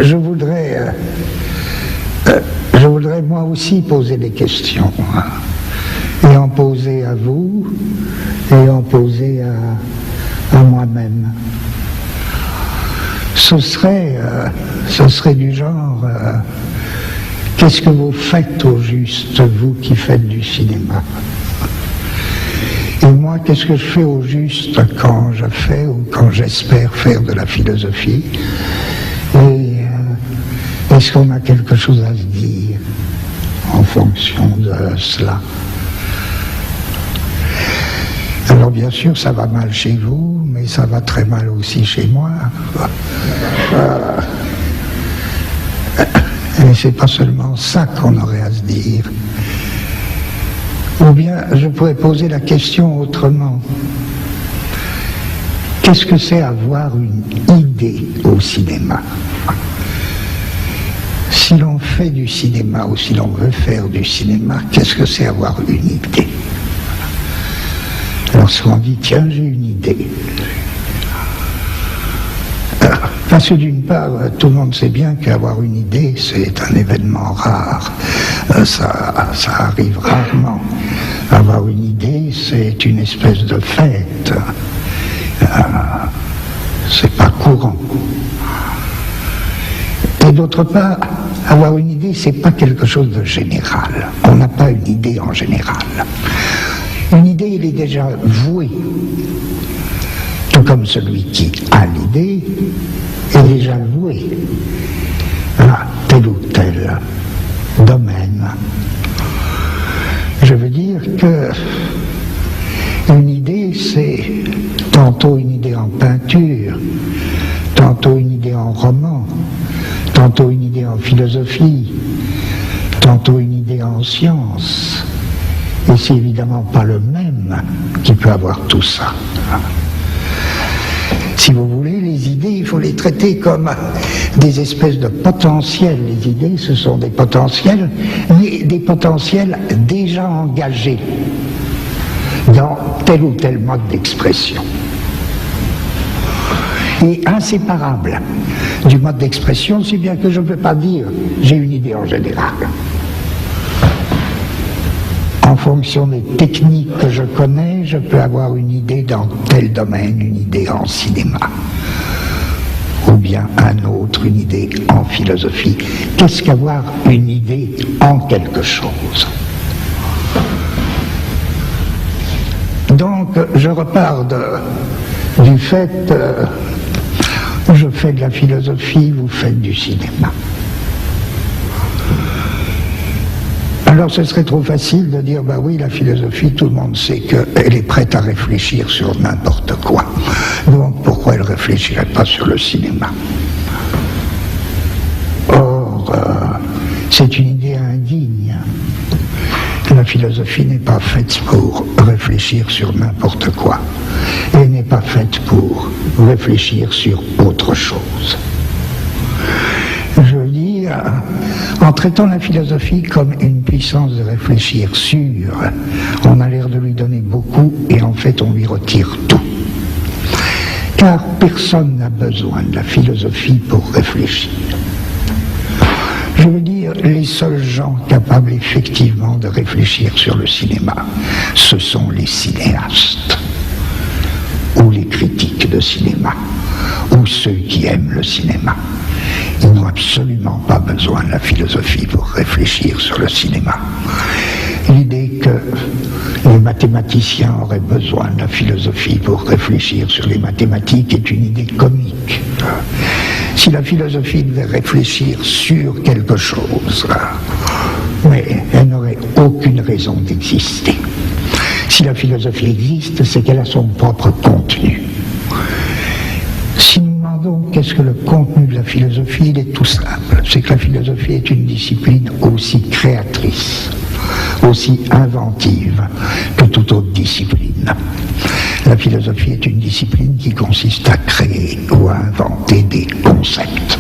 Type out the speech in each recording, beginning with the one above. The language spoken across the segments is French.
je voudrais moi aussi poser des questions, hein, et en poser à vous, et en poser à moi-même. Ce serait du genre, qu'est-ce que vous faites au juste, vous qui faites du cinéma? Et moi, qu'est-ce que je fais au juste quand je fais ou quand j'espère faire de la philosophie? Et est-ce qu'on a quelque chose à se dire en fonction de cela? Alors bien sûr, ça va mal chez vous, mais ça va très mal aussi chez moi. Et c'est pas seulement ça qu'on aurait à se dire. Ou bien, je pourrais poser la question autrement. Qu'est-ce que c'est avoir une idée au cinéma? Si l'on fait du cinéma ou si l'on veut faire du cinéma, qu'est-ce que c'est avoir une idée? Lorsqu'on dit, tiens, j'ai une idée. Parce que d'une part, tout le monde sait bien qu'avoir une idée, c'est un événement rare. Ça arrive rarement. Avoir une idée, c'est une espèce de fête. C'est pas courant. Et d'autre part, avoir une idée, c'est pas quelque chose de général. On n'a pas une idée en général. Une idée, elle est déjà vouée. Tout comme celui qui a l'idée est déjà voué à tel ou tel domaine. Je veux dire que une idée, c'est tantôt une idée en peinture, tantôt une idée en roman, tantôt une idée en philosophie, tantôt une idée en science. Et c'est évidemment pas le même qui peut avoir tout ça. Si vous voulez, les idées, il faut les traiter comme des espèces de potentiels. Les idées, ce sont des potentiels, mais des potentiels déjà engagés dans tel ou tel mode d'expression. Et inséparables du mode d'expression, si bien que je ne peux pas dire j'ai une idée en général. En fonction des techniques que je connais, je peux avoir une idée dans tel domaine, une idée en cinéma, ou bien un autre, une idée en philosophie. Qu'est-ce qu'avoir une idée en quelque chose? Donc, je repars du fait, je fais de la philosophie, vous faites du cinéma. Alors ce serait trop facile de dire, bah oui, la philosophie, tout le monde sait qu'elle est prête à réfléchir sur n'importe quoi. Donc pourquoi elle ne réfléchirait pas sur le cinéma? Or, c'est une idée indigne. La philosophie n'est pas faite pour réfléchir sur n'importe quoi. Elle n'est pas faite pour réfléchir sur autre chose. Je veux dire, en traitant la philosophie comme une puissance de réfléchir sur, on a l'air de lui donner beaucoup et en fait on lui retire tout. Car personne n'a besoin de la philosophie pour réfléchir. Je veux dire, les seuls gens capables effectivement de réfléchir sur le cinéma, ce sont les cinéastes, ou les critiques de cinéma, ou ceux qui aiment le cinéma. Ils n'ont absolument pas besoin de la philosophie pour réfléchir sur le cinéma. L'idée que les mathématiciens auraient besoin de la philosophie pour réfléchir sur les mathématiques est une idée comique. Si la philosophie devait réfléchir sur quelque chose, mais elle n'aurait aucune raison d'exister. Si la philosophie existe, c'est qu'elle a son propre contenu. Si nous demandons qu'est-ce que le contenu de la philosophie, il est tout simple. C'est que la philosophie est une discipline aussi créatrice, aussi inventive que toute autre discipline. La philosophie est une discipline qui consiste à créer ou à inventer des concepts.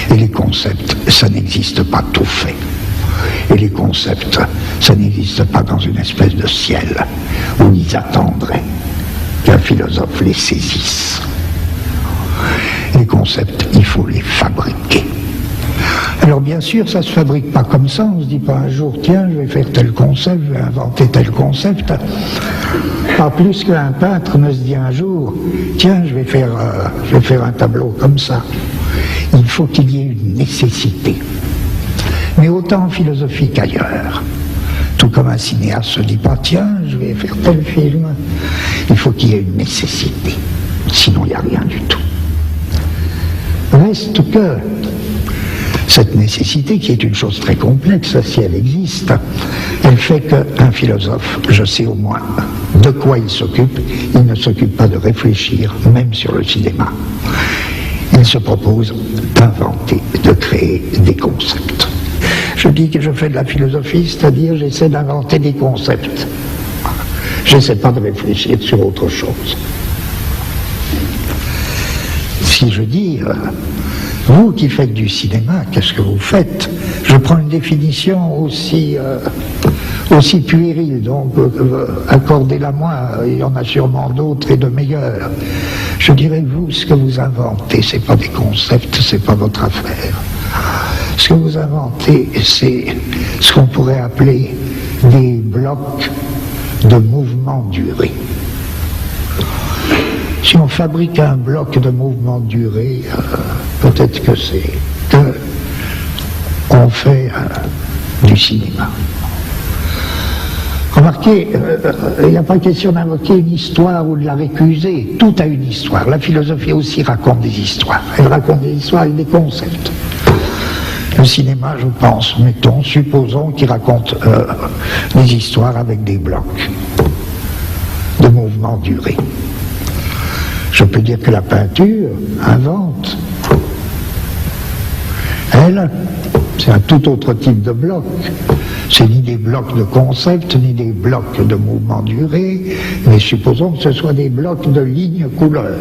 Et les concepts, ça n'existe pas tout fait. Et les concepts, ça n'existe pas dans une espèce de ciel où ils attendraient qu'un philosophe les saisisse. Les concepts concepts, il faut les fabriquer. Alors bien sûr, ça ne se fabrique pas comme ça, on ne se dit pas un jour, tiens, je vais faire tel concept, je vais inventer tel concept. Pas plus qu'un peintre ne se dit un jour, tiens, je vais faire un tableau comme ça. Il faut qu'il y ait une nécessité. Mais autant en philosophie qu'ailleurs. Tout comme un cinéaste se dit pas, tiens, je vais faire tel film. Il faut qu'il y ait une nécessité. Sinon, il n'y a rien du tout. Reste que cette nécessité, qui est une chose très complexe, si elle existe, elle fait qu'un philosophe, je sais au moins de quoi il s'occupe, il ne s'occupe pas de réfléchir, même sur le cinéma. Il se propose d'inventer, de créer des concepts. Je dis que je fais de la philosophie, c'est-à-dire j'essaie d'inventer des concepts. J'essaie pas de réfléchir sur autre chose. Si je dis, vous qui faites du cinéma, qu'est-ce que vous faites? Je prends une définition aussi puérile, donc accordez-la moi, il y en a sûrement d'autres et de meilleurs. Je dirais, vous, ce que vous inventez, c'est pas des concepts, c'est pas votre affaire. Ce que vous inventez, c'est ce qu'on pourrait appeler des blocs de mouvement duré. Si on fabrique un bloc de mouvement duré, peut-être que c'est qu'on fait du cinéma. Remarquez, il n'y a pas question d'invoquer une histoire ou de la récuser. Tout a une histoire. La philosophie aussi raconte des histoires. Elle raconte des histoires avec des concepts. Le cinéma, je pense, supposons qu'il raconte des histoires avec des blocs de mouvement duré. Je peux dire que la peinture invente. Elle, c'est un tout autre type de bloc. C'est ni des blocs de concept, ni des blocs de mouvement duré, mais supposons que ce soit des blocs de lignes couleurs.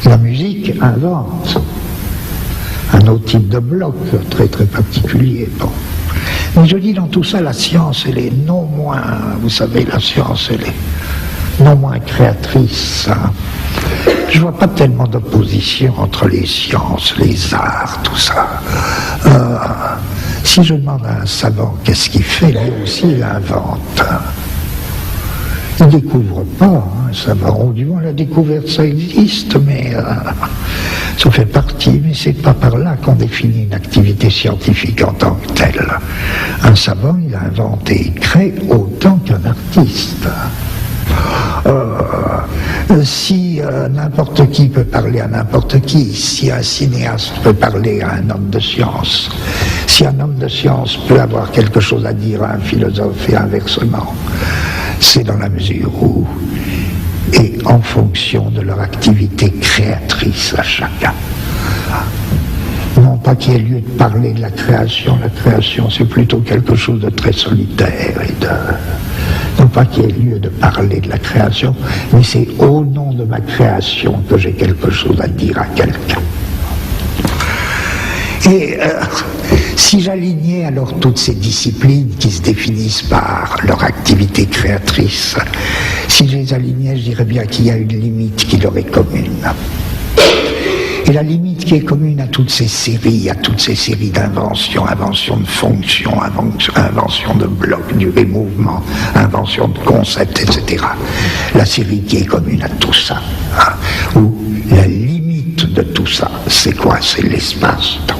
La musique invente un autre type de bloc très très particulier. Bon. Mais je dis dans tout ça, la science, elle est non moins, vous savez, la science, elle est non moins créatrice. Hein. Je ne vois pas tellement d'opposition entre les sciences, les arts, tout ça. Si je demande à un savant qu'est-ce qu'il fait, lui aussi il invente. Il ne découvre pas, un savant, ou du moins la découverte ça existe, mais ça fait partie, mais c'est pas par là qu'on définit une activité scientifique en tant que telle. Un savant, il a inventé, il crée autant qu'un artiste. Si n'importe qui peut parler à n'importe qui, si un cinéaste peut parler à un homme de science, si un homme de science peut avoir quelque chose à dire à un philosophe et inversement, c'est dans la mesure où, et en fonction de leur activité créatrice à chacun. Non pas qu'il y ait lieu de parler de la création c'est plutôt quelque chose de très solitaire et non pas qu'il y ait lieu de parler de la création, mais c'est au nom de ma création que j'ai quelque chose à dire à quelqu'un. Et si j'alignais alors toutes ces disciplines qui se définissent par leur activité créatrice, si je les alignais, je dirais bien qu'il y a une limite qui leur est commune. Et la limite qui est commune à toutes ces séries d'inventions, invention de fonctions, invention de blocs, durée, mouvement, invention de concepts, etc. La série qui est commune à tout ça, hein, où la limite de tout ça, c'est quoi? C'est l'espace-temps.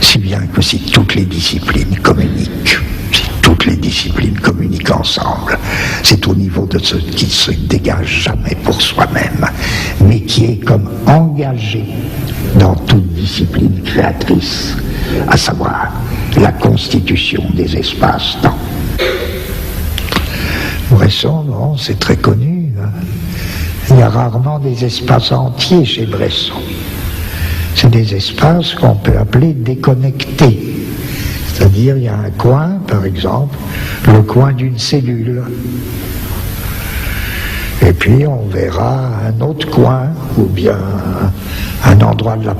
Si bien que si toutes les disciplines communiquent, ensemble, c'est au niveau de ce qui ne se dégage jamais pour soi-même, mais qui est comme engagé dans toute discipline créatrice, à savoir la constitution des espaces-temps. Bresson, bon, c'est très connu, hein. Il y a rarement des espaces entiers chez Bresson. C'est des espaces qu'on peut appeler déconnectés. C'est-à-dire, il y a un coin, par exemple, le coin d'une cellule. Et puis, on verra un autre coin, ou bien un endroit de la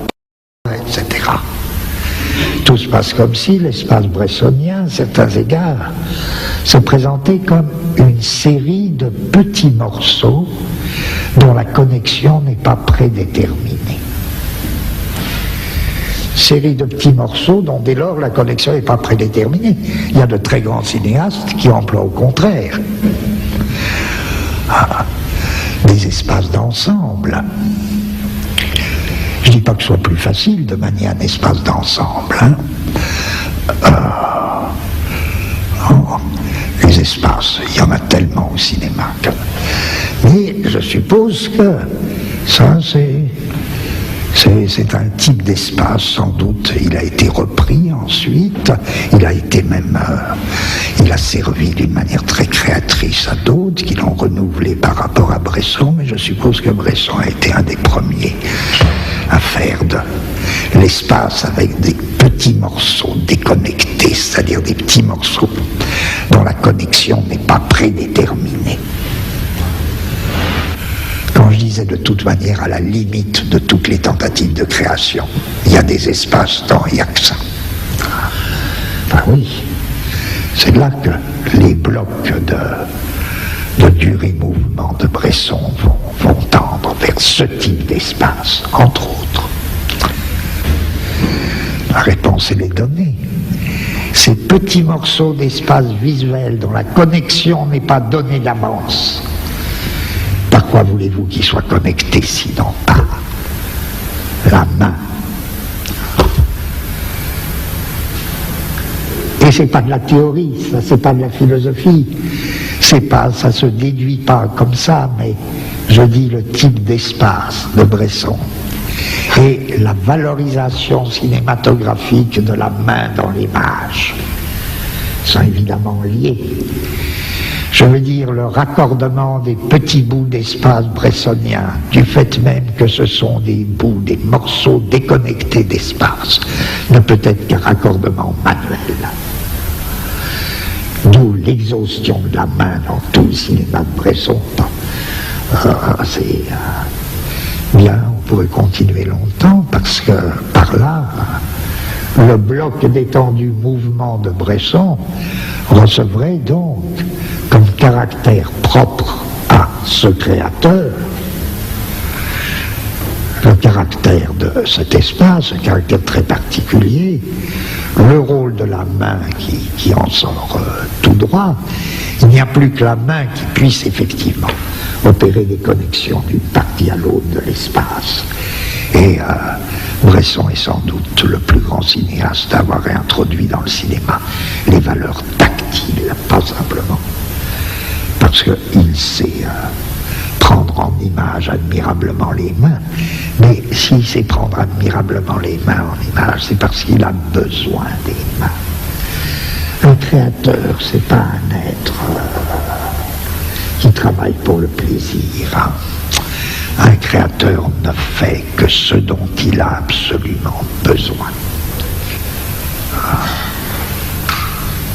etc. Tout se passe comme si l'espace bressonien, à certains égards, se présentait comme une série de petits morceaux dont la connexion n'est pas prédéterminée. Série de petits morceaux dont dès lors la connexion n'est pas prédéterminée. Il y a de très grands cinéastes qui emploient au contraire des espaces d'ensemble. Je ne dis pas que ce soit plus facile de manier un espace d'ensemble. Les espaces, il y en a tellement au cinéma. Mais je suppose que ça, c'est un type d'espace, sans doute. Il a été repris ensuite. Il a été même... il a servi d'une manière très créatrice à d'autres qui l'ont renouvelé par rapport à Bresson. Mais je suppose que Bresson a été un des premiers à faire de l'espace avec des petits morceaux déconnectés, c'est-à-dire des petits morceaux dont la connexion n'est pas prédéterminée. Quand je disais de toute manière à la limite de toutes les tentatives de création, il y a des espaces-temps, il n'y a que ça. Ben oui, c'est là que les blocs de durée-mouvement de Bresson vont tendre vers ce type d'espace, entre autres. La réponse, elle est donnée. Ces petits morceaux d'espace visuel dont la connexion n'est pas donnée d'avance, par quoi voulez-vous qu'ils soient connectés sinon par la main? Et c'est pas de la théorie, ça, c'est pas de la philosophie, ça se déduit pas comme ça, mais je dis le type d'espace de Bresson et la valorisation cinématographique de la main dans l'image sont évidemment liés. Je veux dire le raccordement des petits bouts d'espace bressonien, du fait même que ce sont des bouts, des morceaux déconnectés d'espace, ne peut être qu'un raccordement manuel. D'où l'exhaustion de la main dans tout le cinéma de Bresson. C'est bien, on pourrait continuer longtemps parce que par là, le bloc d'étendu mouvement de Bresson recevrait donc comme caractère propre à ce créateur le caractère de cet espace, un caractère très particulier, le rôle de la main qui en sort tout droit. Il n'y a plus que la main qui puisse effectivement opérer des connexions d'une partie à l'autre de l'espace. Et Bresson est sans doute le plus grand cinéaste à avoir introduit dans le cinéma les valeurs tactiles, pas simplement parce qu'il sait prendre en image admirablement les mains, mais s'il sait prendre admirablement les mains en image, c'est parce qu'il a besoin des mains. Un créateur, c'est pas un être qui travaille pour le plaisir. Un créateur ne fait que ce dont il a absolument besoin.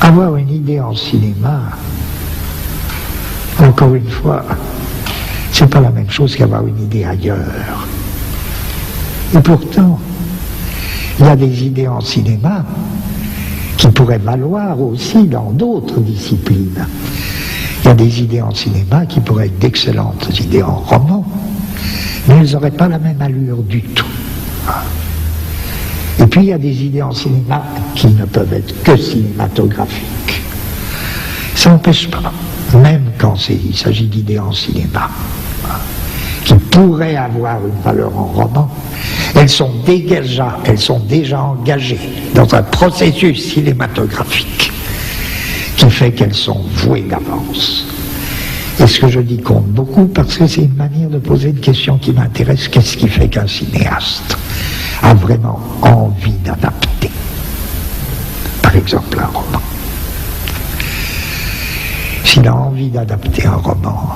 Avoir une idée en cinéma, encore une fois, c'est pas la même chose qu'avoir une idée ailleurs. Et pourtant, il y a des idées en cinéma qui pourraient valoir aussi dans d'autres disciplines. Il y a des idées en cinéma qui pourraient être d'excellentes idées en roman, mais elles n'auraient pas la même allure du tout. Et puis il y a des idées en cinéma qui ne peuvent être que cinématographiques. Ça n'empêche pas, même quand il s'agit d'idées en cinéma, qui pourraient avoir une valeur en roman, elles sont déjà engagées dans un processus cinématographique qui fait qu'elles sont vouées d'avance. Et ce que je dis compte beaucoup parce que c'est une manière de poser une question qui m'intéresse. Qu'est-ce qui fait qu'un cinéaste a vraiment envie d'adapter, par exemple, un roman? S'il a envie d'adapter un roman,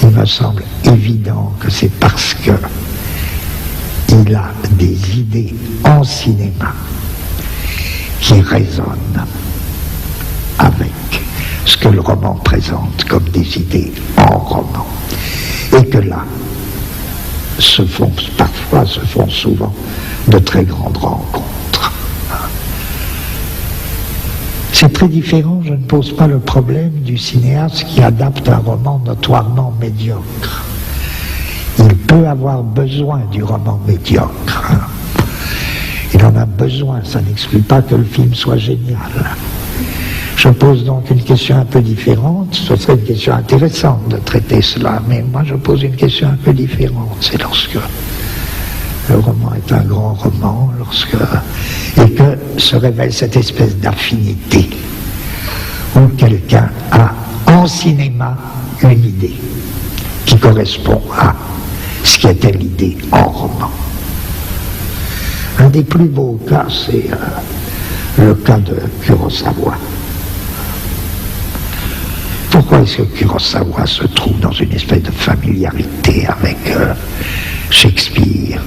il me semble évident que c'est parce que il a des idées en cinéma qui résonnent avec ce que le roman présente comme des idées en roman. Et que là, se font souvent de très grandes rencontres. C'est très différent, je ne pose pas le problème du cinéaste qui adapte un roman notoirement médiocre. peut avoir besoin du roman médiocre. Hein. Il en a besoin, ça n'exclut pas que le film soit génial. Je pose donc une question un peu différente, ce serait une question intéressante de traiter cela, mais moi je pose une question un peu différente, c'est lorsque le roman est un grand roman, et que se révèle cette espèce d'affinité, où quelqu'un a en cinéma une idée qui correspond à ce qui était l'idée en roman. Un des plus beaux cas, c'est le cas de Kurosawa. Pourquoi est-ce que Kurosawa se trouve dans une espèce de familiarité avec Shakespeare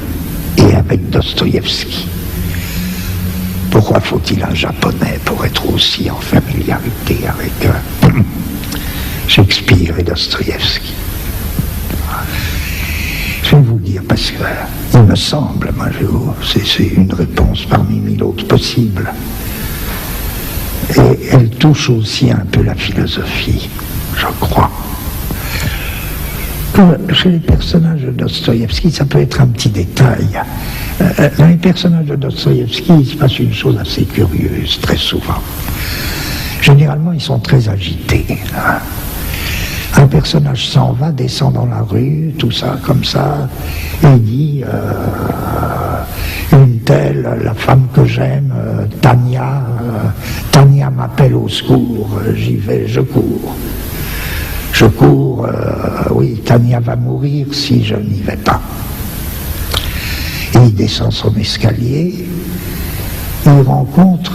et avec Dostoïevski? Pourquoi faut-il un japonais pour être aussi en familiarité avec Shakespeare et Dostoïevski? Je vais vous dire, parce que il me semble, c'est une réponse parmi mille autres possibles, et elle touche aussi un peu la philosophie, je crois. Que chez les personnages de Dostoïevski, ça peut être un petit détail. Dans les personnages de Dostoïevski, il se passe une chose assez curieuse, très souvent. Généralement, ils sont très agités. Hein. Un personnage s'en va, descend dans la rue, tout ça, comme ça, et il dit une telle, la femme que j'aime, Tania m'appelle au secours, j'y vais, je cours. Je cours, oui, Tania va mourir si je n'y vais pas. Et il descend son escalier, il rencontre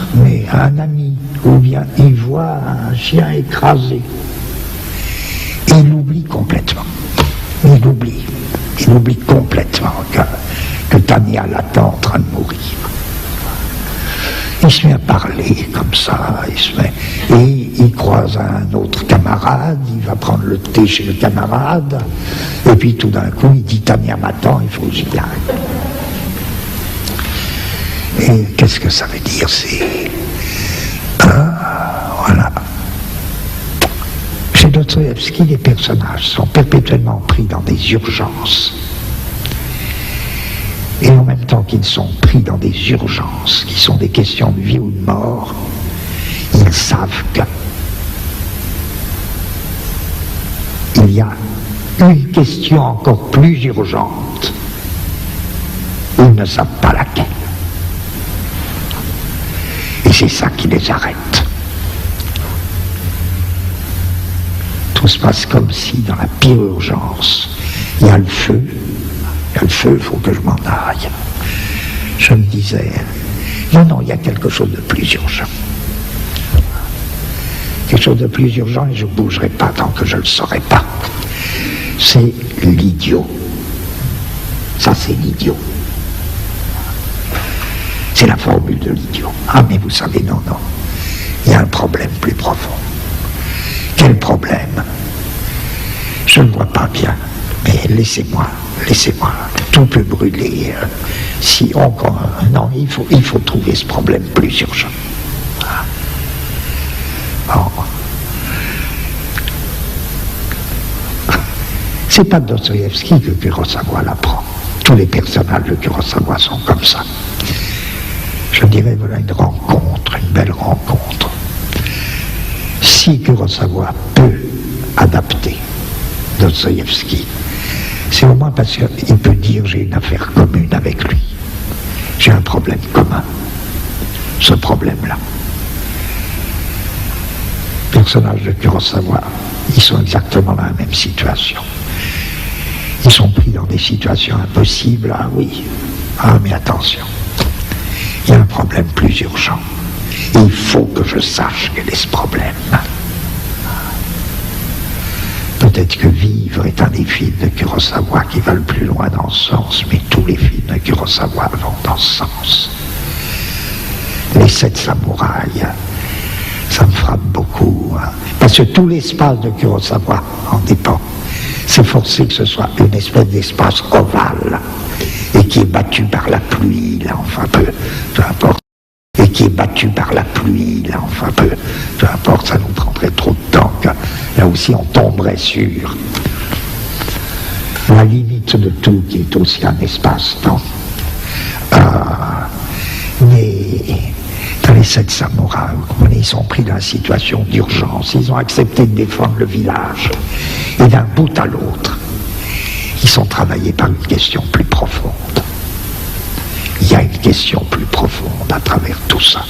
un ami, ou bien il voit un chien écrasé. Et il oublie complètement. Il oublie complètement que Tania l'attend en train de mourir. Il se met à parler comme ça, et il croise un autre camarade, il va prendre le thé chez le camarade, et puis tout d'un coup il dit Tania m'attend, il faut que j'y aille. Et qu'est-ce que ça veut dire? C'est... voilà. Chez Dostoïevski, les personnages sont perpétuellement pris dans des urgences. Et en même temps qu'ils sont pris dans des urgences, qui sont des questions de vie ou de mort, ils savent qu'il y a une question encore plus urgente. Ils ne savent pas laquelle. Et c'est ça qui les arrête. Tout se passe comme si, dans la pire urgence, il y a le feu. Il faut que je m'en aille. Je me disais, non, il y a quelque chose de plus urgent. Quelque chose de plus urgent et je ne bougerai pas tant que je ne le saurai pas. C'est l'idiot. Ça, c'est l'idiot. C'est la formule de l'idiot. Ah, mais vous savez, non. Il y a un problème plus profond. Quel problème? Je ne vois pas bien. Mais laissez-moi, tout peut brûler. Non, il faut trouver ce problème plus urgent. Bon. C'est pas Dostoïevski que Kurosawa l'apprend. Tous les personnages de Kurosawa sont comme ça. Je dirais, voilà une belle rencontre. Si Kurosawa peut adapter Dostoïevski, c'est au moins parce qu'il peut dire j'ai une affaire commune avec lui. J'ai un problème commun. Ce problème-là. Les personnages de Kurosawa, ils sont exactement dans la même situation. Ils sont pris dans des situations impossibles. Ah oui. Ah mais attention. Il y a un problème plus urgent. Il faut que je sache quel est ce problème. Peut-être que Vivre est un des films de Kurosawa qui va le plus loin dans ce sens, mais tous les films de Kurosawa vont dans ce sens. Les 7 samouraïs, ça me frappe beaucoup, hein, parce que tout l'espace de Kurosawa en dépend. C'est forcé que ce soit une espèce d'espace ovale, et qui est battu par la pluie, là, enfin peu importe. Et qui est battu par la pluie, là, enfin peu importe, ça nous prendrait trop de temps, là aussi on tomberait sur la limite de tout qui est aussi un espace-temps. Mais dans les 7 samouraïs, ils sont pris dans une situation d'urgence, ils ont accepté de défendre le village, et d'un bout à l'autre, ils sont travaillés par une question plus profonde. Il y a une question plus profonde à travers tout ça.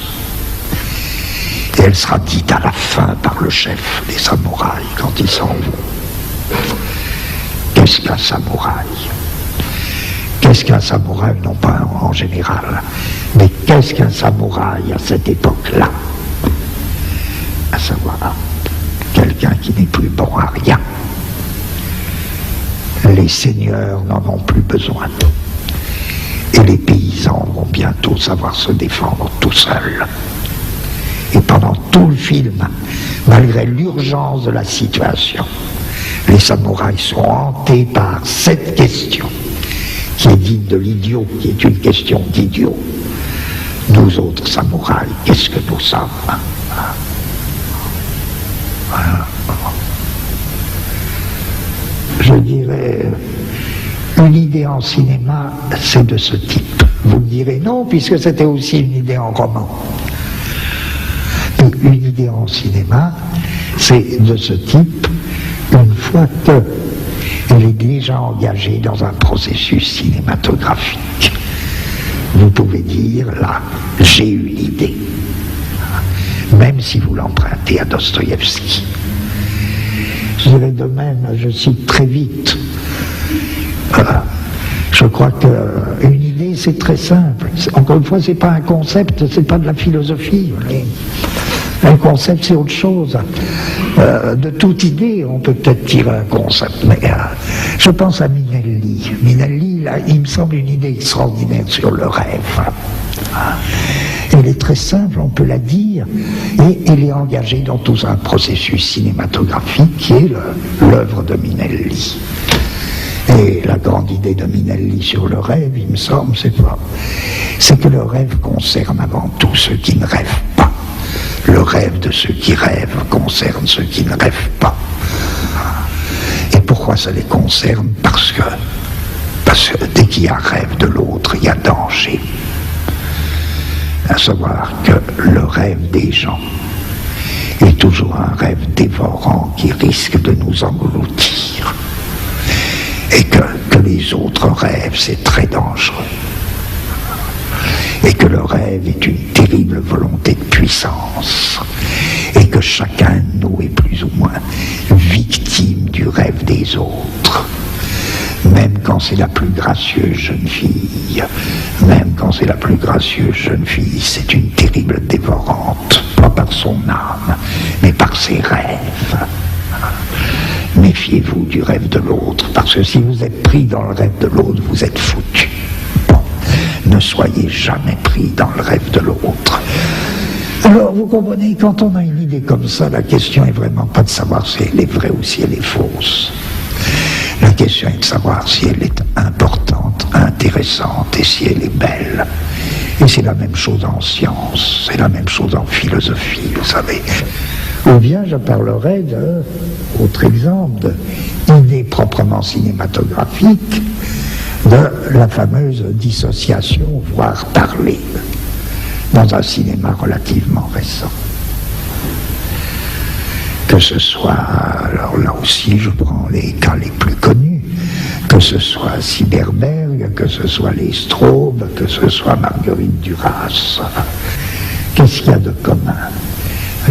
Et elle sera dite à la fin par le chef des samouraïs quand ils s'en vont. Qu'est-ce qu'un samouraï? Qu'est-ce qu'un samouraï, non pas en général, mais qu'est-ce qu'un samouraï à cette époque-là? À savoir, quelqu'un qui n'est plus bon à rien. Les seigneurs n'en ont plus besoin. Et les paysans vont bientôt savoir se défendre tout seuls. Et pendant tout le film, malgré l'urgence de la situation, les samouraïs sont hantés par cette question, qui est digne de l'idiot, qui est une question d'idiot. Nous autres samouraïs, qu'est-ce que nous sommes? Voilà. Je dirais, une idée en cinéma, c'est de ce type. Vous me direz non, puisque c'était aussi une idée en roman. Mais une idée en cinéma, c'est de ce type, une fois qu'elle est déjà engagée dans un processus cinématographique. Vous pouvez dire, là, j'ai une idée. Même si vous l'empruntez à Dostoïevski. Je dirais de même, je cite très vite. Je crois qu'une idée, c'est très simple. Encore une fois, c'est pas un concept, c'est pas de la philosophie. Un concept, c'est autre chose. De toute idée, on peut peut-être tirer un concept. Mais je pense à Minelli. Minelli, là, il me semble une idée extraordinaire sur le rêve. Elle est très simple, on peut la dire, et elle est engagée dans tout un processus cinématographique qui est l'œuvre de Minelli. Et la grande idée de Minelli sur le rêve, il me semble, c'est que le rêve concerne avant tout ceux qui ne rêvent pas. Le rêve de ceux qui rêvent concerne ceux qui ne rêvent pas. Et pourquoi ça les concerne? Parce que dès qu'il y a rêve de l'autre, il y a danger. À savoir que le rêve des gens est toujours un rêve dévorant qui risque de nous engloutir. Et que les autres rêves, c'est très dangereux. Et que le rêve est une terrible volonté de puissance. Et que chacun de nous est plus ou moins victime du rêve des autres. Même quand c'est la plus gracieuse jeune fille, c'est une terrible dévorante, pas par son âme, mais par ses rêves. Méfiez-vous du rêve de l'autre, parce que si vous êtes pris dans le rêve de l'autre, vous êtes foutu. Bon, ne soyez jamais pris dans le rêve de l'autre. Alors, vous comprenez, quand on a une idée comme ça, la question est vraiment pas de savoir si elle est vraie ou si elle est fausse. La question est de savoir si elle est importante, intéressante et si elle est belle. Et c'est la même chose en science, c'est la même chose en philosophie, vous savez. Ou bien je parlerai autre exemple, d'idée proprement cinématographique, de la fameuse dissociation, voire parler, dans un cinéma relativement récent. Que ce soit, alors là aussi je prends les cas les plus connus, que ce soit Cyberberg, que ce soit les Straub, que ce soit Marguerite Duras. Qu'est-ce qu'il y a de commun?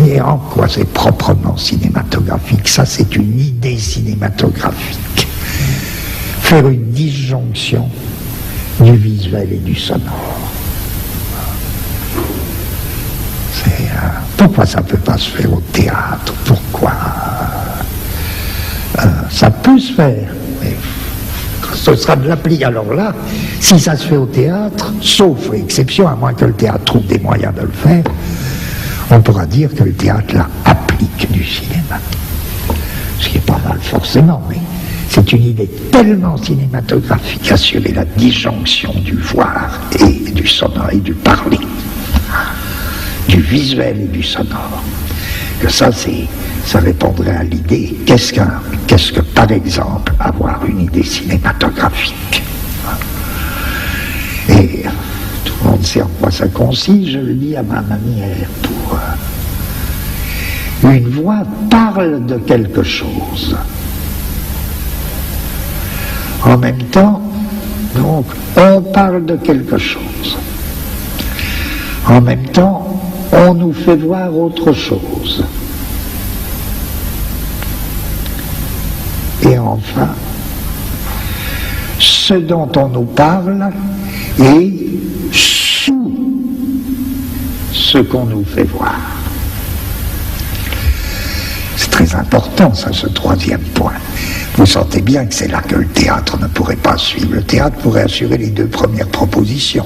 Et en quoi c'est proprement cinématographique? Ça, c'est une idée cinématographique. Faire une disjonction du visuel et du sonore. Pourquoi ça ne peut pas se faire au théâtre? Pourquoi ça peut se faire, mais ce sera de l'appli. Alors là, si ça se fait au théâtre, sauf exception, à moins que le théâtre trouve des moyens de le faire, on pourra dire que le théâtre là applique du cinéma. Ce qui n'est pas mal forcément, mais c'est une idée tellement cinématographique, assurer la disjonction du voir et du sonore et du parler, du visuel et du sonore, que ça répondrait à l'idée, qu'est-ce que par exemple avoir une idée cinématographique. Et tout le monde sait en quoi ça consiste, je le dis à ma manière. Une voix parle de quelque chose. En même temps, donc, on parle de quelque chose. En même temps, on nous fait voir autre chose. Et enfin, ce dont on nous parle est sous ce qu'on nous fait voir. C'est très important, ça, ce troisième point. Vous sentez bien que c'est là que le théâtre ne pourrait pas suivre. Le théâtre pourrait assurer les deux premières propositions.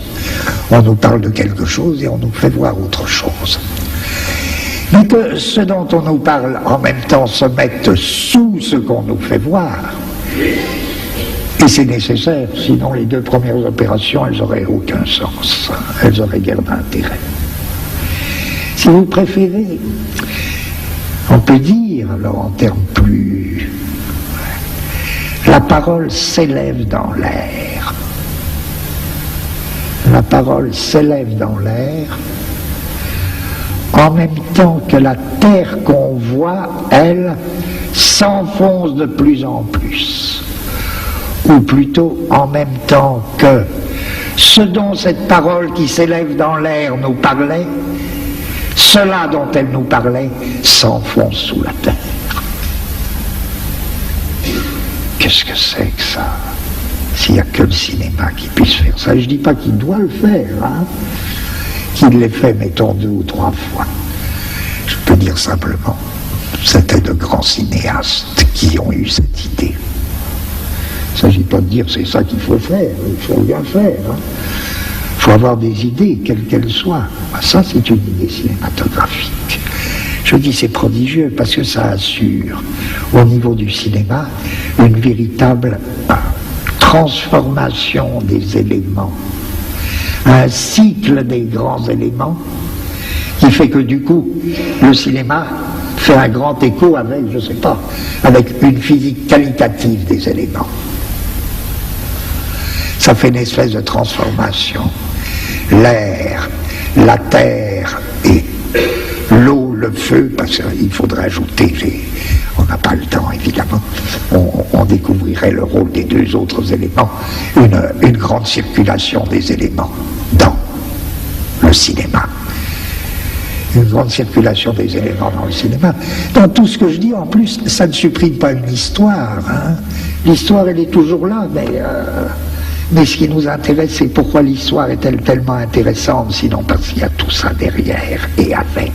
On nous parle de quelque chose et on nous fait voir autre chose. Mais que ce dont on nous parle en même temps se mette sous ce qu'on nous fait voir, et c'est nécessaire, sinon les deux premières opérations, elles n'auraient aucun sens, elles auraient guère d'intérêt. Si vous préférez, on peut dire, alors en termes plus... La parole s'élève dans l'air. La parole s'élève dans l'air en même temps que la terre qu'on voit, elle, s'enfonce de plus en plus. Ou plutôt en même temps que ce dont cette parole qui s'élève dans l'air nous parlait, cela dont elle nous parlait s'enfonce sous la terre. Qu'est-ce que c'est que ça? S'il n'y a que le cinéma qui puisse faire ça, je ne dis pas qu'il doit le faire, hein, qu'il l'ait fait, mettons, 2 ou 3 fois. Je peux dire simplement, c'était de grands cinéastes qui ont eu cette idée. Il ne s'agit pas de dire c'est ça qu'il faut faire, il faut bien faire. Hein. Il faut avoir des idées, quelles qu'elles soient. Ça, c'est une idée cinématographique. Je dis c'est prodigieux parce que ça assure, au niveau du cinéma, une véritable transformation des éléments. Un cycle des grands éléments qui fait que du coup, le cinéma fait un grand écho avec, je ne sais pas, avec une physique qualitative des éléments. Ça fait une espèce de transformation. L'air, la terre et l'eau, le feu, parce qu'il faudrait ajouter, on n'a pas le temps évidemment, on découvrirait le rôle des 2 autres éléments, une grande circulation des éléments dans le cinéma. Une grande circulation des éléments dans le cinéma. Dans tout ce que je dis, en plus, ça ne supprime pas une histoire. Hein. L'histoire, elle est toujours là, mais ce qui nous intéresse, c'est pourquoi l'histoire est-elle tellement intéressante, sinon parce qu'il y a tout ça derrière et avec.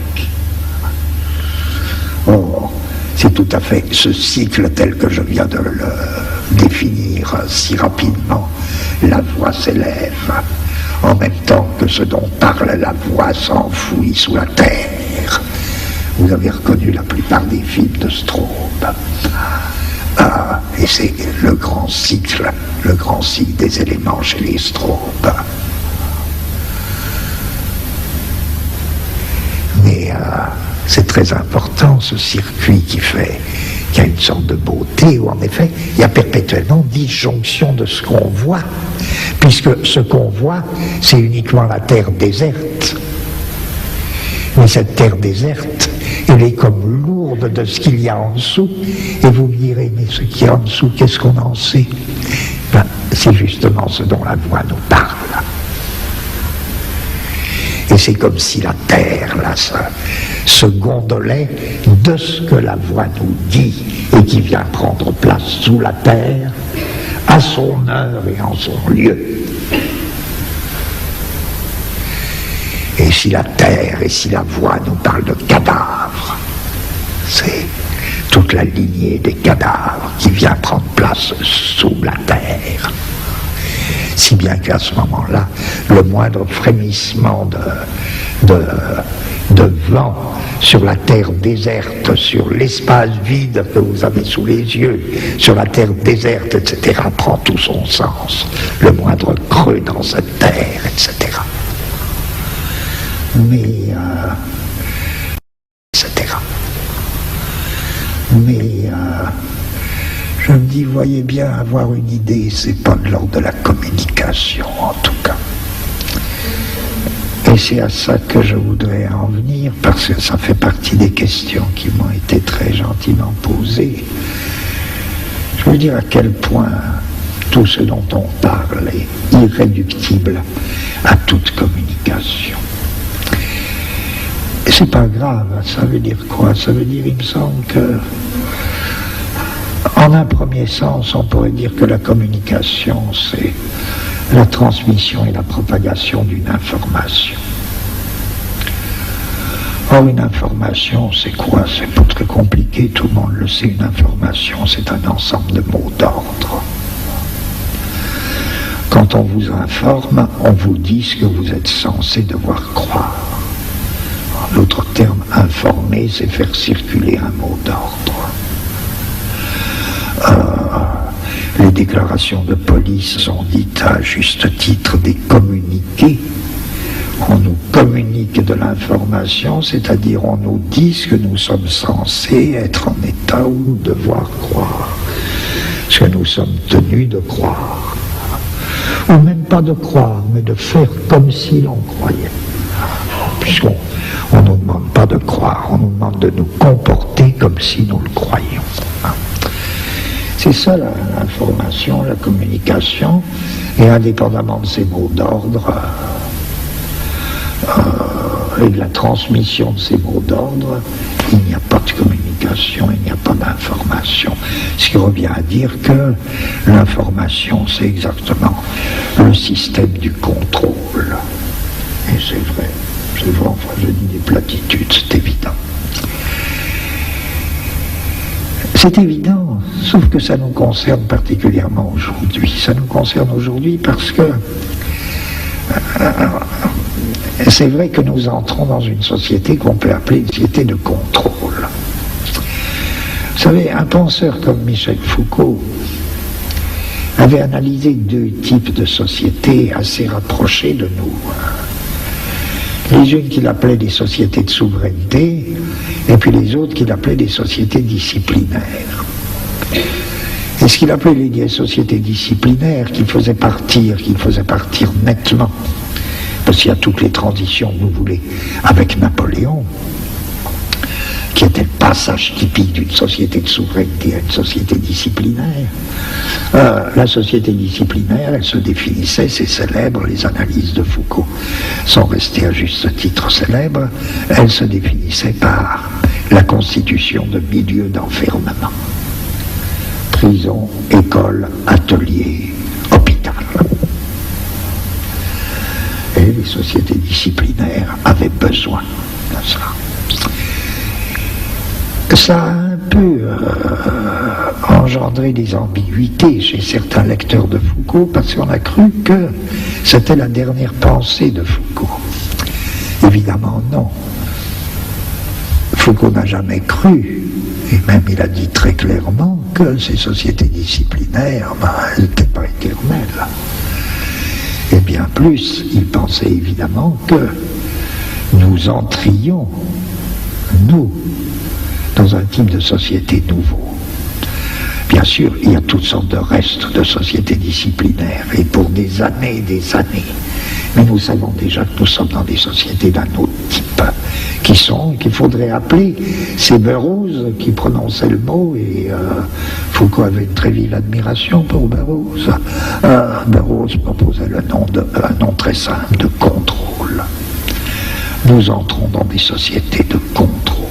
Or, c'est tout à fait ce cycle tel que je viens de le définir si rapidement. La voix s'élève, en même temps que ce dont parle la voix s'enfouit sous la terre. Vous avez reconnu la plupart des films de Straub. Et c'est le grand cycle des éléments chez les Straub. Mais c'est très important ce circuit qui a une sorte de beauté où en effet il y a perpétuellement disjonction de ce qu'on voit, puisque ce qu'on voit c'est uniquement la terre déserte. Mais cette terre déserte, elle est comme lourde de ce qu'il y a en dessous, et vous me direz, mais ce qu'il y a en dessous, qu'est-ce qu'on en sait? C'est justement ce dont la voix nous parle. Et c'est comme si la terre, là, se gondolait de ce que la voix nous dit, et qui vient prendre place sous la terre, à son heure et en son lieu. Et si la terre et si la voix nous parlent de cadavres, c'est toute la lignée des cadavres qui vient prendre place sous la terre. Si bien qu'à ce moment-là, le moindre frémissement de vent sur la terre déserte, sur l'espace vide que vous avez sous les yeux, sur la terre déserte, etc., prend tout son sens. Le moindre creux dans cette terre, etc. Mais, etc. Je me dis, voyez bien, avoir une idée, c'est pas de l'ordre de la communication, en tout cas. Et c'est à ça que je voudrais en venir, parce que ça fait partie des questions qui m'ont été très gentiment posées. Je veux dire à quel point tout ce dont on parle est irréductible à toute communication. Et c'est pas grave, ça veut dire quoi? Ça veut dire, il me semble que, en un premier sens, on pourrait dire que la communication, c'est la transmission et la propagation d'une information. Or, une information, c'est quoi? C'est pas très compliqué, tout le monde le sait. Une information, c'est un ensemble de mots d'ordre. Quand on vous informe, on vous dit ce que vous êtes censé devoir croire. L'autre terme, informer, c'est faire circuler un mot d'ordre. Les déclarations de police sont dites à juste titre des communiqués. On nous communique de l'information, c'est-à-dire on nous dit ce que nous sommes censés être en état ou devoir croire, ce que nous sommes tenus de croire. Ou même pas de croire, mais de faire comme si l'on croyait. Puisqu'on ne nous demande pas de croire, on nous demande de nous comporter comme si nous le croyions. C'est ça l'information, la communication, et indépendamment de ces mots d'ordre et de la transmission de ces mots d'ordre, il n'y a pas de communication, il n'y a pas d'information. Ce qui revient à dire que l'information, c'est exactement le système du contrôle. Et c'est vrai, enfin je dis des platitudes, c'est évident. C'est évident, sauf que ça nous concerne particulièrement aujourd'hui. Ça nous concerne aujourd'hui parce que c'est vrai que nous entrons dans une société qu'on peut appeler une société de contrôle. Vous savez, un penseur comme Michel Foucault avait analysé deux types de sociétés assez rapprochés de nous. Les unes qu'il appelait des sociétés de souveraineté, et puis les autres qu'il appelait des sociétés disciplinaires. Et ce qu'il appelait les sociétés disciplinaires, qu'il faisait partir nettement, parce qu'il y a toutes les transitions, vous voulez, avec Napoléon, qui était le passage typique d'une société de souveraineté à une société disciplinaire. La société disciplinaire, elle se définissait, c'est célèbre, les analyses de Foucault sont restées à juste titre célèbres, elle se définissait par la constitution de milieux d'enfermement. Prison, école, atelier, hôpital. Et les sociétés disciplinaires avaient besoin de ça. Ça a un peu engendré des ambiguïtés chez certains lecteurs de Foucault parce qu'on a cru que c'était la dernière pensée de Foucault. Évidemment non. Foucault n'a jamais cru, et même il a dit très clairement que ces sociétés disciplinaires, elles n'étaient pas éternelles. Et bien plus, il pensait évidemment que nous entrions, nous, dans un type de société nouveau. Bien sûr, il y a toutes sortes de restes de sociétés disciplinaires, et pour des années et des années. Mais nous savons déjà que nous sommes dans des sociétés d'un autre type, qu'il faudrait appeler ces Burroughs qui prononçaient le mot, et Foucault avait une très vive admiration pour Burroughs. Burroughs proposait un nom très simple de contrôle. Nous entrons dans des sociétés de contrôle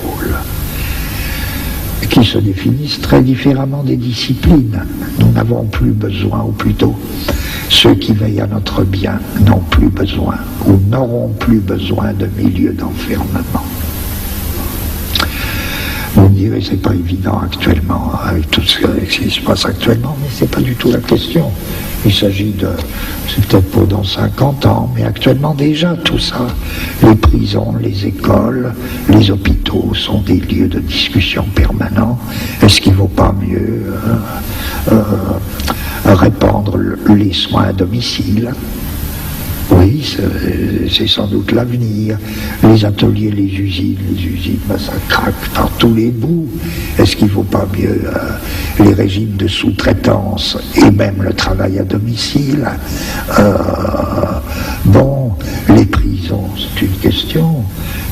qui se définissent très différemment des disciplines. Nous n'avons plus besoin, ou plutôt ceux qui veillent à notre bien n'ont plus besoin ou n'auront plus besoin de milieux d'enfermement. Vous me direz, c'est pas évident actuellement, avec tout ce qui se passe actuellement, mais c'est pas du tout la question. Il s'agit de, c'est peut-être pour dans 50 ans, mais actuellement déjà tout ça, les prisons, les écoles, les hôpitaux sont des lieux de discussion permanents. Est-ce qu'il ne vaut pas mieux répandre les soins à domicile? Oui, c'est sans doute l'avenir. Les ateliers, les usines, ça craque par tous les bouts. Est-ce qu'il ne vaut pas mieux les régimes de sous-traitance et même le travail à domicile? Bon, les prisons, c'est une question.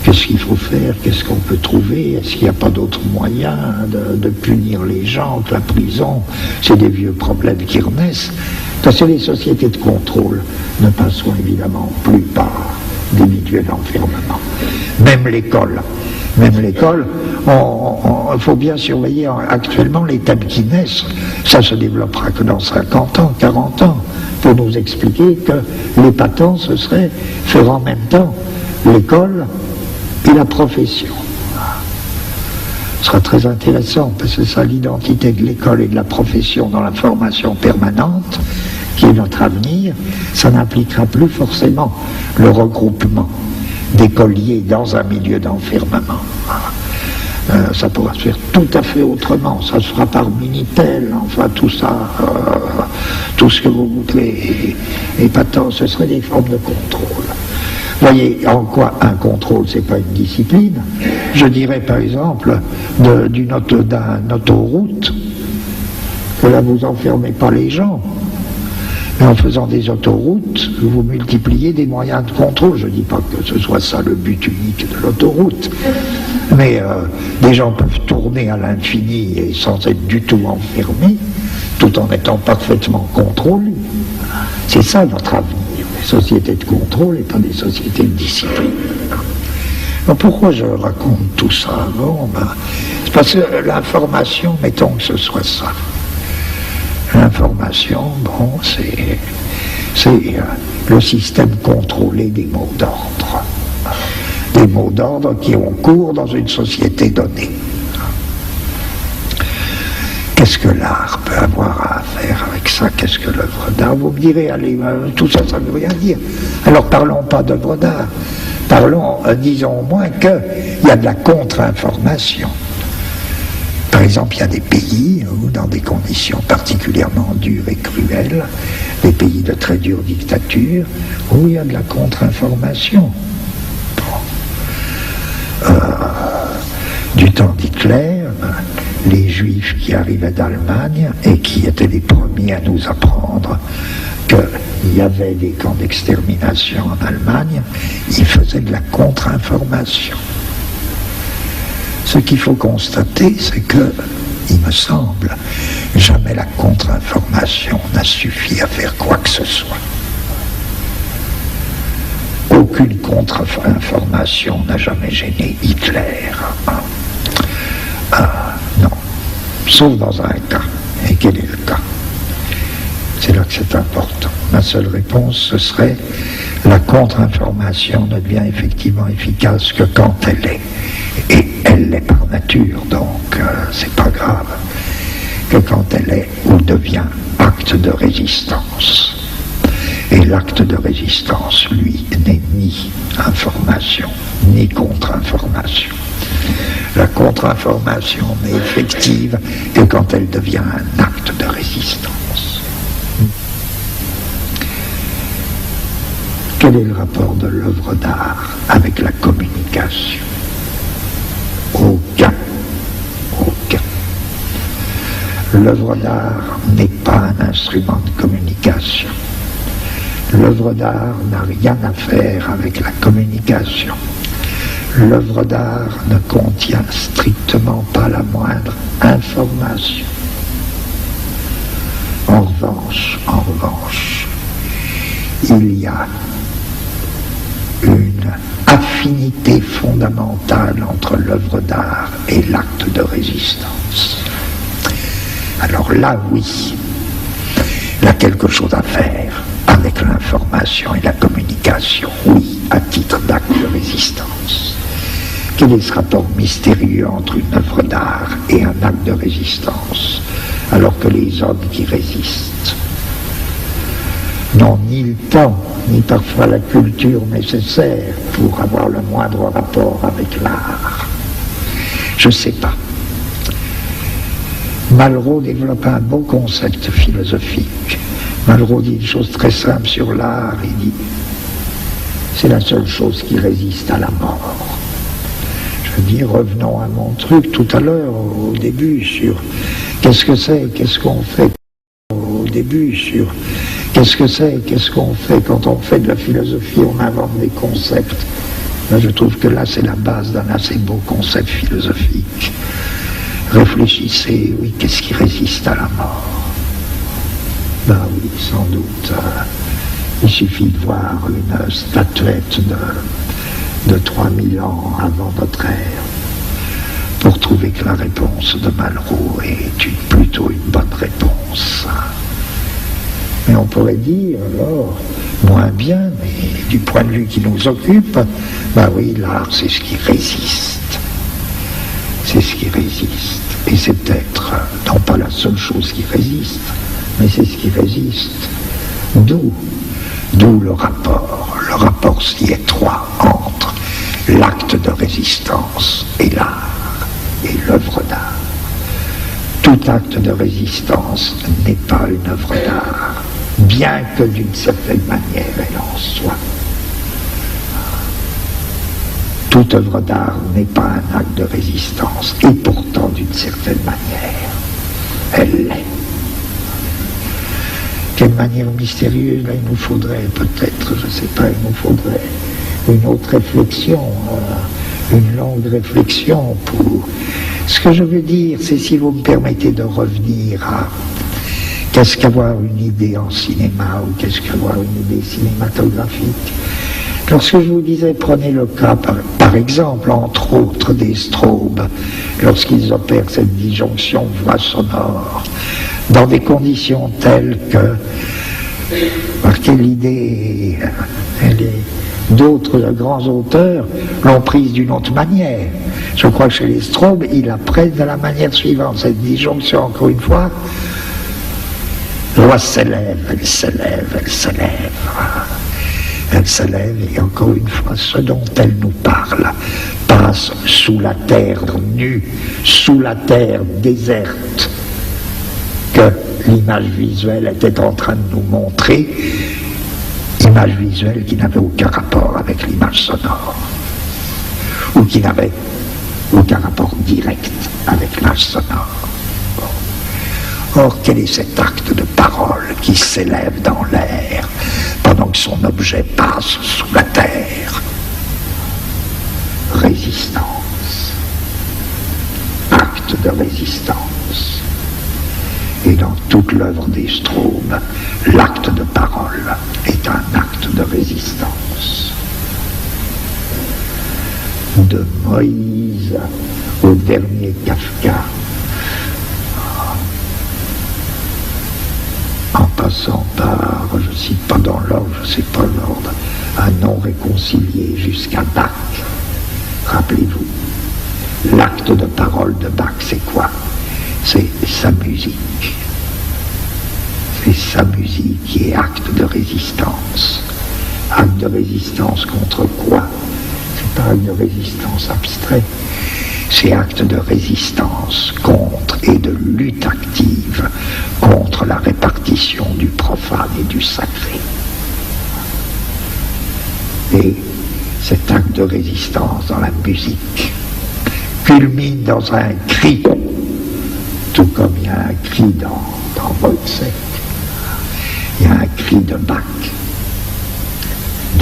Qu'est-ce qu'il faut faire? Qu'est-ce qu'on peut trouver? Est-ce qu'il n'y a pas d'autres moyens de punir les gens que la prison? C'est des vieux problèmes qui renaissent. Parce que les sociétés de contrôle ne passeront évidemment plus par des milieux d'enfermement. Même l'école, il faut bien surveiller actuellement les thèmes qui naissent. Ça se développera que dans 50 ans, 40 ans, pour nous expliquer que l'épatant, ce serait faire en même temps l'école et la profession. Ce sera très intéressant, parce que c'est ça l'identité de l'école et de la profession dans la formation permanente, qui est notre avenir. Ça n'impliquera plus forcément le regroupement d'écoliers dans un milieu d'enfermement. Ça pourra se faire tout à fait autrement, ça se fera par Minitel, enfin tout ça, tout ce que vous voulez, et pas tant, ce serait des formes de contrôle. Voyez en quoi un contrôle, c'est pas une discipline. Je dirais par exemple d'un autoroute, que là vous enfermez pas les gens, mais en faisant des autoroutes, vous multipliez des moyens de contrôle. Je ne dis pas que ce soit ça le but unique de l'autoroute, mais des gens peuvent tourner à l'infini et sans être du tout enfermés, tout en étant parfaitement contrôlés. C'est ça notre avenir. Les sociétés de contrôle et pas des sociétés de discipline. Alors pourquoi je raconte tout ça? Bon, c'est parce que l'information, mettons que ce soit ça. L'information, bon, c'est le système contrôlé des mots d'ordre. Des mots d'ordre qui ont cours dans une société donnée. Qu'est-ce que l'art peut avoir à faire avec ça? Qu'est-ce que l'œuvre d'art? Vous me direz, allez, tout ça, ça ne veut rien dire. Alors parlons pas d'œuvre d'art. Parlons, disons au moins qu'il y a de la contre-information. Par exemple, il y a des pays où, dans des conditions particulièrement dures et cruelles, des pays de très dure dictature, où il y a de la contre-information. Bon. Du temps d'Hitler, les Juifs qui arrivaient d'Allemagne et qui étaient les premiers à nous apprendre qu'il y avait des camps d'extermination en Allemagne, ils faisaient de la contre-information. Ce qu'il faut constater, c'est que, il me semble, jamais la contre-information n'a suffi à faire quoi que ce soit. Aucune contre-information n'a jamais gêné Hitler. Non. Sauf dans un cas. Et quel est le cas? C'est là que c'est important. Ma seule réponse, ce serait la contre-information ne devient effectivement efficace que quand elle est. Et elle l'est par nature, donc c'est pas grave. Que quand elle est ou devient acte de résistance. Et l'acte de résistance, lui, n'est ni information, ni contre-information. La contre-information n'est effective que quand elle devient un acte de résistance. Quel est le rapport de l'œuvre d'art avec la communication? Aucun. L'œuvre d'art n'est pas un instrument de communication. L'œuvre d'art n'a rien à faire avec la communication. L'œuvre d'art ne contient strictement pas la moindre information. En revanche, il y a une affinité fondamentale entre l'œuvre d'art et l'acte de résistance. Alors là, oui, il y a quelque chose à faire avec l'information et la communication, oui, à titre d'acte de résistance. Quel est ce rapport mystérieux entre une œuvre d'art et un acte de résistance, alors que les hommes qui résistent n'ont ni le temps, ni parfois la culture nécessaire pour avoir le moindre rapport avec l'art? Je ne sais pas. Malraux développe un beau concept philosophique. Malraux dit une chose très simple sur l'art, il dit c'est la seule chose qui résiste à la mort. Je veux dire, revenons à mon truc tout à l'heure, au début, sur qu'est-ce que c'est, qu'est-ce qu'on fait au début, sur qu'est-ce que c'est, qu'est-ce qu'on fait quand on fait de la philosophie, on invente des concepts. Là, je trouve que là, c'est la base d'un assez beau concept philosophique. Réfléchissez, oui, qu'est-ce qui résiste à la mort? Ben oui, sans doute. Il suffit de voir une statuette de 3000 ans avant notre ère pour trouver que la réponse de Malraux est plutôt une bonne réponse. Mais on pourrait dire, alors, moins bien, mais du point de vue qui nous occupe, ben oui, l'art, c'est ce qui résiste. C'est ce qui résiste. Et c'est peut-être, non pas la seule chose qui résiste, mais c'est ce qui résiste. D'où le rapport si étroit entre l'acte de résistance et l'art, et l'œuvre d'art. Tout acte de résistance n'est pas une œuvre d'art, bien que d'une certaine manière elle en soit. Toute œuvre d'art n'est pas un acte de résistance, et pourtant d'une certaine manière, elle l'est. Quelle manière mystérieuse, là il nous faudrait peut-être, je ne sais pas, il nous faudrait une autre réflexion, une longue réflexion pour... Ce que je veux dire, c'est, si vous me permettez de revenir à qu'est-ce qu'avoir une idée en cinéma, ou qu'est-ce qu'avoir une idée cinématographique. Lorsque je vous disais, prenez le cas, par exemple, entre autres, des strobes, lorsqu'ils opèrent cette disjonction voix-sonore, dans des conditions telles que, marquez l'idée, d'autres grands auteurs l'ont prise d'une autre manière. Je crois que chez les strobes, ils la prennent de la manière suivante. Cette disjonction, encore une fois, la voix s'élève, elle s'élève, elle s'élève. Elle s'élève et encore une fois, ce dont elle nous parle passe sous la terre nue, sous la terre déserte que l'image visuelle était en train de nous montrer, image visuelle qui n'avait aucun rapport avec l'image sonore, ou qui n'avait aucun rapport direct avec l'image sonore. Or, quel est cet acte de parole qui s'élève dans l'air pendant que son objet passe sous la terre? Résistance. Acte de résistance. Et dans toute l'œuvre des strobes, l'acte de parole est un acte de résistance. De Moïse au dernier Kafka, en passant par, je ne cite pas dans l'ordre, je ne sais pas l'ordre, un non réconcilié jusqu'à Bach. Rappelez-vous, l'acte de parole de Bach, c'est quoi? C'est sa musique. C'est sa musique qui est acte de résistance. Acte de résistance contre quoi? C'est pas acte de résistance abstrait. C'est acte de résistance contre et de lutte active contre la répartition du profane et du sacré. Et cet acte de résistance dans la musique culmine dans un cri, tout comme il y a un cri dans Wojciech, il y a un cri de Bach.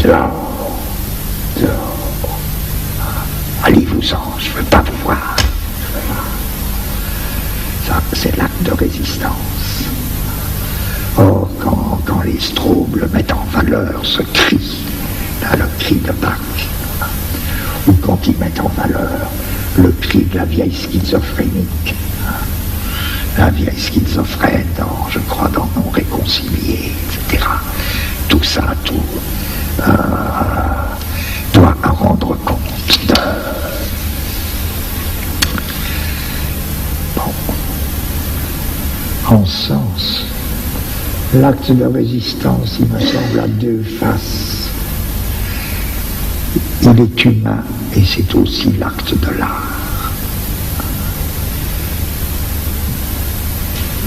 Dehors, dehors. Allez-vous-en, je ne veux pas vous voir. Ça, c'est l'acte de résistance. Or, quand les strobes le mettent en valeur, ce cri, là, le cri de Bach, ou quand ils mettent en valeur le cri de la vieille schizophrénique, la vieille schizophrène, je crois, dans Non réconcilié, etc. Tout ça, doit rendre compte de... Bon. En sens, l'acte de résistance, il me semble, a deux faces. Il est humain et c'est aussi l'acte de l'art.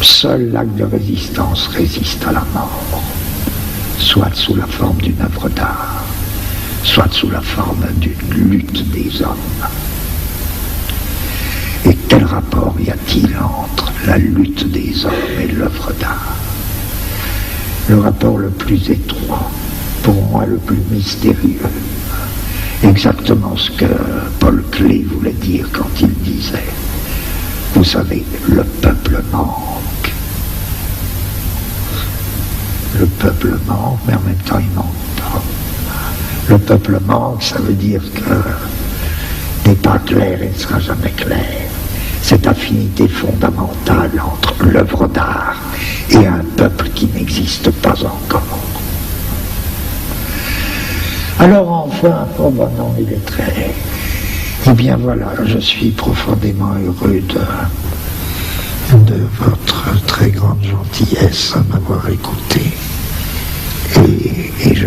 Seul l'acte de résistance résiste à la mort, soit sous la forme d'une œuvre d'art, soit sous la forme d'une lutte des hommes. Et quel rapport y a-t-il entre la lutte des hommes et l'œuvre d'art? Le rapport le plus étroit, pour moi le plus mystérieux, exactement ce que Paul Klee voulait dire quand il disait, vous savez, le peuple manque. Le peuple manque, mais en même temps il manque pas. Le peuple manque, ça veut dire que n'est pas clair et ne sera jamais clair. Cette affinité fondamentale entre l'œuvre d'art et un peuple qui n'existe pas encore. Alors enfin, oh ben non, il est très... Eh bien voilà, je suis profondément heureux de votre très grande gentillesse à m'avoir écouté. Et je